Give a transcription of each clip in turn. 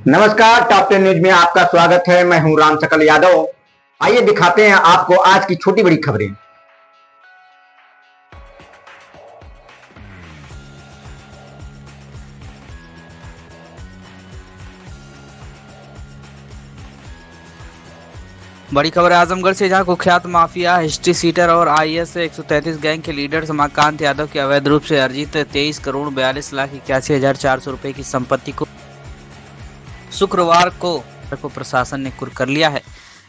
नमस्कार, top 10 news में आपका स्वागत है। मैं हूं राम सकल यादव। आइए दिखाते हैं आपको आज की छोटी बड़ी खबरें। बड़ी खबर है आजमगढ़ से, जहां कुख्यात माफिया हिस्ट्री सीटर और आईएस 133 गैंग के लीडर रमाकांत यादव की अवैध रूप से अर्जित 23 करोड़ 42,81,400 रुपए की संपत्ति को शुक्रवार को प्रशासन ने कुर्क कर लिया है।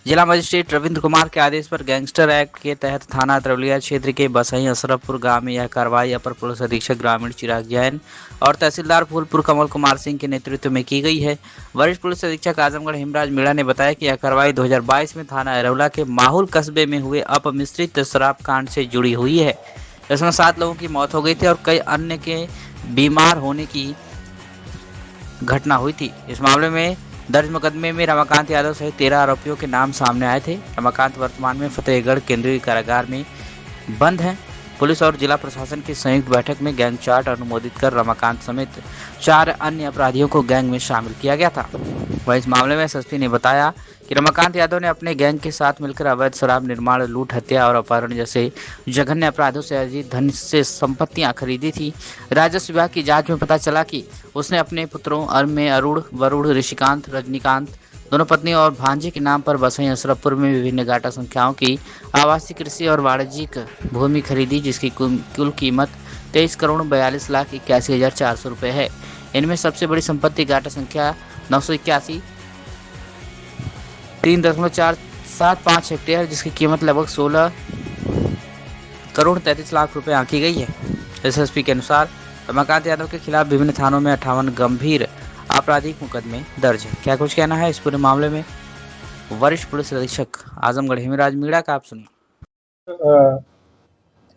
जिला मजिस्ट्रेट रविंद्र कुमार के आदेश पर गैंगस्टर एक्ट के तहत थाना तरवलिया क्षेत्र के बसई अशरफपुर गांव में यह कार्रवाई अपर पुलिस अधीक्षक ग्रामीण चिराग जैन और तहसीलदार फूलपुर कमल कुमार सिंह के नेतृत्व में की गई है। वरिष्ठ पुलिस अधीक्षक आजमगढ़ हिमराज मीणा ने बताया कि यह कार्रवाई 2022 में थाना अरौला के माहुल कस्बे में हुए अपमिश्रित शराब कांड से जुड़ी हुई है। इसमें 7 लोगों की मौत हो गई थी और कई अन्य के बीमार होने की घटना हुई थी। इस मामले में दर्ज मुकदमे में रमाकांत यादव सहित 13 आरोपियों के नाम सामने आए थे। रमाकांत वर्तमान में फतेहगढ़ केंद्रीय कारागार में बंद हैं। पुलिस और जिला प्रशासन की संयुक्त बैठक में गैंग चार्ट अनुमोदित कर रमाकांत समेत 4 अन्य अपराधियों को गैंग में शामिल किया गया था। वहीं इस मामले में एसएसपी ने बताया कि रमाकांत यादव ने अपने गैंग के साथ मिलकर अवैध शराब निर्माण, लूट, हत्या और अपहरण जैसे जघन्य अपराधों से अर्जित धन से संपत्तियां खरीदी थी। राजस्व विभाग की जांच में पता चला कि उसने अपने पुत्रों में अरुण, वरुण, ऋषिकांत, रजनीकांत दोनों पत्नी और भांजे के नाम पर बसई अशरफपुर में विभिन्न गाटा संख्याओं की आवासीय, कृषि और वाणिज्यिक भूमि खरीदी, जिसकी कुल कीमत 23 करोड़ 42,81,400 रुपये है। इनमें सबसे बड़ी संपत्ति गाटा संख्या 981 3.475 हेक्टेयर, जिसकी कीमत लगभग 16 करोड़ 33 लाख रुपए आंकी गई है। एसएसपी के अनुसार रमाकांत यादव के खिलाफ विभिन्न थानों में 58 गंभीर आपराधिक मुकदमे दर्ज है। क्या कुछ कहना है इस पूरे मामले में वरिष्ठ पुलिस अधीक्षक आजमगढ़ हिमराज मीणा का, आप सुनिए।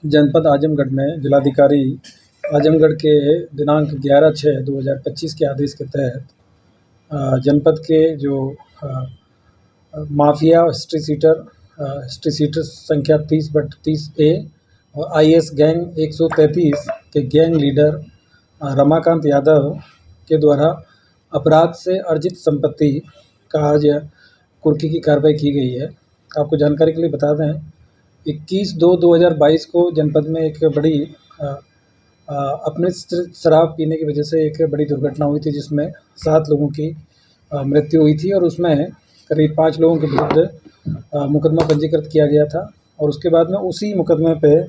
जनपद आजमगढ़ में जिलाधिकारी आजमगढ़ के दिनांक 11/6/2025 के आदेश के तहत जनपद के जो माफिया हिस्ट्री सीटर संख्या 30/30A और आईएस गैंग 133 के गैंग लीडर रमाकांत यादव के द्वारा अपराध से अर्जित संपत्ति का आज कुर्की की कार्रवाई की गई है। आपको जानकारी के लिए बता दें, 21/2/2022 को जनपद में एक बड़ी अपने शराब पीने की वजह से एक बड़ी दुर्घटना हुई थी, जिसमें 7 लोगों की मृत्यु हुई थी और उसमें करीब 5 लोगों के विरुद्ध मुकदमा पंजीकृत किया गया था। और उसके बाद में उसी मुकदमे पे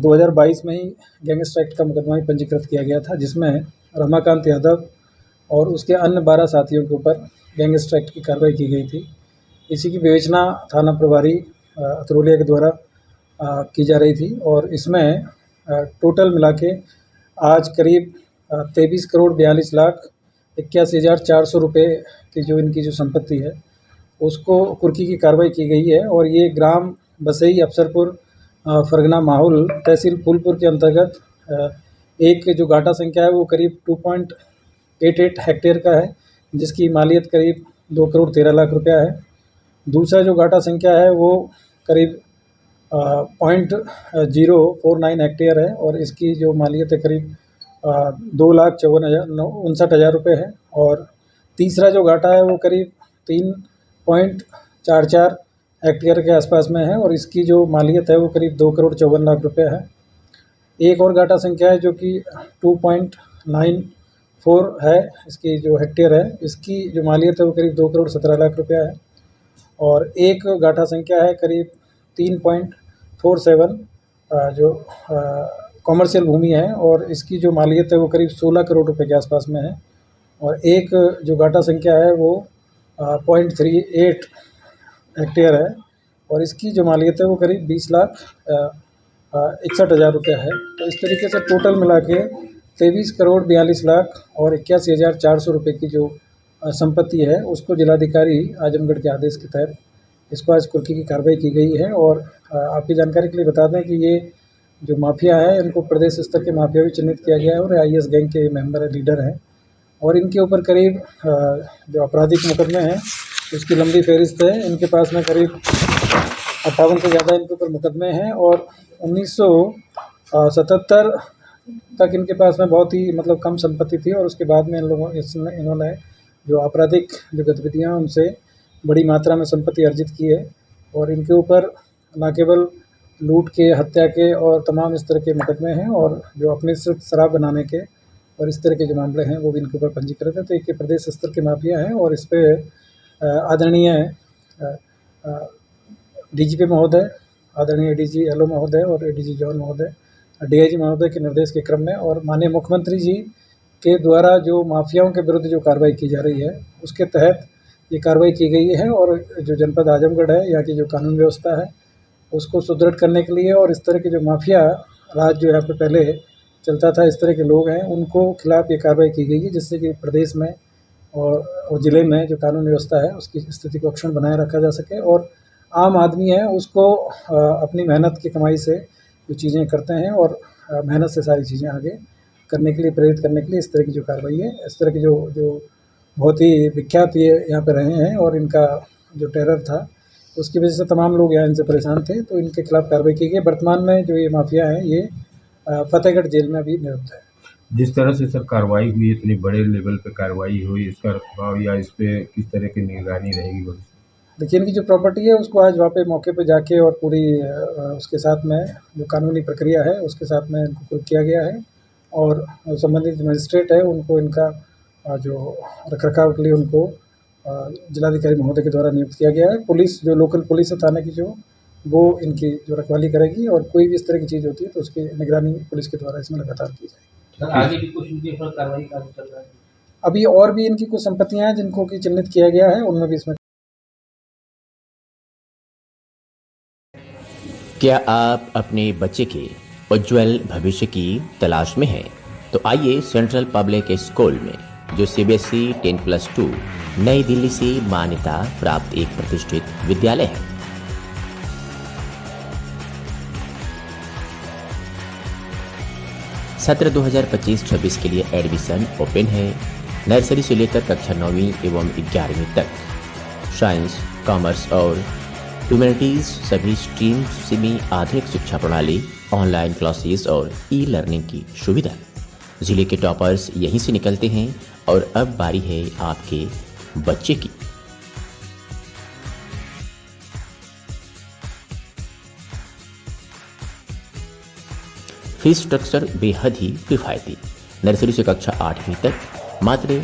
2022 में ही गैंगस्टर एक्ट का मुकदमा भी पंजीकृत किया गया था, जिसमें रमाकांत यादव और उसके अन्य 12 साथियों के ऊपर गैंगस्टर एक्ट की कार्रवाई की गई थी। इसी की विवेचना थाना प्रभारी अतरौलिया के द्वारा की जा रही थी और इसमें टोटल मिला के आज करीब 23 करोड़ 42,81,400 रुपये की जो इनकी जो संपत्ति है उसको कुर्की की कार्रवाई की गई है। और ये ग्राम बसई अफसरपुर फरगना माहुल तहसील फूलपुर के अंतर्गत एक जो गाटा संख्या है वो करीब 2.88 हेक्टेयर का है, जिसकी मालियत करीब 2 करोड़ 13 लाख रुपया है। दूसरा जो गाटा संख्या है वो करीब 0.49 हेक्टेयर है और इसकी जो मालियत है करीब 2,59,059 रुपये है। और तीसरा जो गाटा है वो करीब 3.44 हेक्टेयर के आसपास में है और इसकी जो मालियत है वो करीब 2 करोड़ 54 लाख रुपये है। एक और गाटा संख्या है जो कि 2.94 है, इसकी जो हेक्टेयर है, इसकी जो मालियत है वो करीब 2 करोड़ 17 लाख रुपया है। और एक गाटा संख्या है करीब 3.47 जो कॉमर्शियल भूमि है और इसकी जो मालियत है वो करीब 16 करोड़ रुपए के आसपास में है। और एक जो गाटा संख्या है वो 0.38 हेक्टेयर है और इसकी जो मालियत है वो करीब 20,61,000 रुपये है। तो इस तरीके से टोटल मिला के 23 करोड़ 42 लाख और 81,400 रुपये की जो संपत्ति है उसको जिलाधिकारी आजमगढ़ के आदेश के तहत इसको आज कुर्की की कार्रवाई की गई है। और आपकी जानकारी के लिए बता दें कि ये जो माफिया है इनको प्रदेश स्तर के माफिया भी चिन्हित किया गया है और आईएस गैंग के मेंबर लीडर हैं और इनके ऊपर करीब जो आपराधिक मुकदमे हैं उसकी लंबी फहरिस्त है। इनके पास में करीब 58 से ज़्यादा इनके ऊपर मुकदमे हैं और 1977 तक इनके पास में बहुत ही कम संपत्ति थी और उसके बाद में इन्होंने जो आपराधिक जो गतिविधियाँ हैं उनसे बड़ी मात्रा में संपत्ति अर्जित की है और इनके ऊपर न केवल लूट के, हत्या के और तमाम इस तरह के मुकदमे हैं और जो अपने से शराब बनाने के और इस तरह के जो मामले हैं वो भी इनके ऊपर पंजीकृत हैं। तो एक प्रदेश स्तर के माफिया हैं और इस पे आदरणीय डीजीपी महोदय, आदरणीय डीजी एलओ महोदय और एडीजी जॉन महोदय, डीआईजी महोदय के निर्देश के क्रम में और माननीय मुख्यमंत्री जी के द्वारा जो माफियाओं के विरुद्ध जो कार्रवाई की जा रही है उसके तहत ये कार्रवाई की गई है और जो जनपद आजमगढ़ है, यहाँ की जो कानून व्यवस्था है उसको सुदृढ़ करने के लिए और इस तरह के जो माफिया राज जो यहाँ पे पहले चलता था, इस तरह के लोग हैं उनको खिलाफ ये कार्रवाई की गई है, जिससे कि प्रदेश में और ज़िले में जो कानून व्यवस्था है उसकी स्थिति को अक्षुण्ण बनाए रखा जा सके और आम आदमी है उसको अपनी मेहनत की कमाई से जो चीज़ें करते हैं और मेहनत से सारी चीज़ें आगे करने के लिए प्रेरित करने के लिए इस तरह की जो कार्रवाई है, इस तरह की जो बहुत ही विख्यात ये यहाँ पे रहे हैं और इनका जो टेरर था उसकी वजह से तमाम लोग यहाँ इनसे परेशान थे, तो इनके खिलाफ कार्रवाई की गई। वर्तमान में जो ये माफिया हैं ये फतेहगढ़ जेल में अभी निरुद्ध है। जिस तरह से सर कार्रवाई हुई, इतनी बड़े लेवल पे कार्रवाई हुई, इसका रखरखाव या इस पे किस तरह की निगरानी रहेगी भविष्य? देखिए इनकी जो प्रॉपर्टी है उसको आज वहाँ पे मौके पे जाके और पूरी उसके साथ में जो कानूनी प्रक्रिया है उसके साथ में इनको कुछ किया गया है और संबंधित मजिस्ट्रेट है उनको इनका जो रखरखाव के लिए उनको जिलाधिकारी महोदय के द्वारा नियुक्त किया गया है। पुलिस जो लोकल पुलिस है थाने की जो वो इनकी जो रखवाली करेगी और कोई भी इस तरह की चीज़ होती है तो उसकी निगरानी पुलिस के द्वारा इसमें लगातार की जाएगी। आगे भी कुछ इनके ऊपर कार्रवाई का चल रहा है? अभी और भी इनकी कुछ संपत्तियां हैं जिनको कि चिन्हित किया गया है, उनमें भी इसमें। क्या आप अपने बच्चे के उज्जवल भविष्य की तलाश में हैं? तो आइए सेंट्रल पब्लिक स्कूल में, जो सीबीएसई 10+2 नई दिल्ली से मान्यता प्राप्त एक प्रतिष्ठित विद्यालय है। सत्र 2025-26 के लिए एडमिशन ओपन है। नर्सरी से लेकर कक्षा 9वीं एवं 11वीं तक। साइंस, कॉमर्स और ह्यूमैनिटीज सभी स्ट्रीम्स में आधुनिक शिक्षा प्रणाली, ऑनलाइन क्लासेस और ई लर्निंग की सुविधा। जिले के टॉपर्स यहीं से निकलते हैं और अब बारी है आपके बच्चे की। फीस स्ट्रक्चर बेहद ही किफायती। नर्सरी से कक्षा 8वीं तक मात्र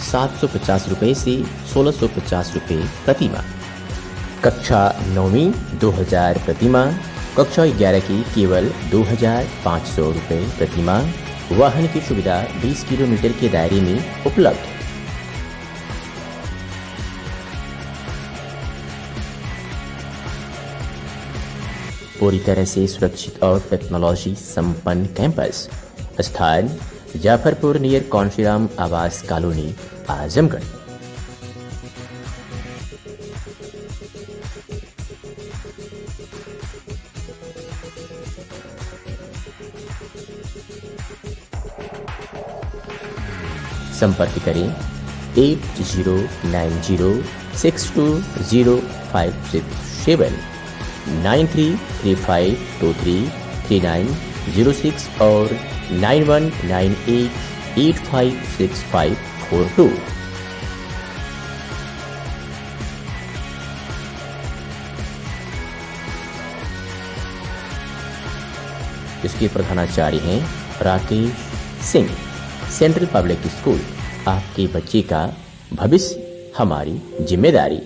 750 रुपये से 1650 रुपये प्रति माह। कक्षा 9वीं 2000 प्रति माह। कक्षा 11 की केवल 2500 रुपये प्रति माह। वाहन की सुविधा 20 किलोमीटर के दायरे में उपलब्ध है। पूरी तरह से सुरक्षित और टेक्नोलॉजी संपन्न कैंपस। स्थान जाफरपुर नियर कौनसीराम आवास कॉलोनी, आजमगढ़। संपर्क करें 8090620567 9335233906 और 9198856542। इसके प्रधानाचार्य हैं Rakesh Singh. Central public school, आपके बच्चे का भविष्य हमारी जिम्मेदारी।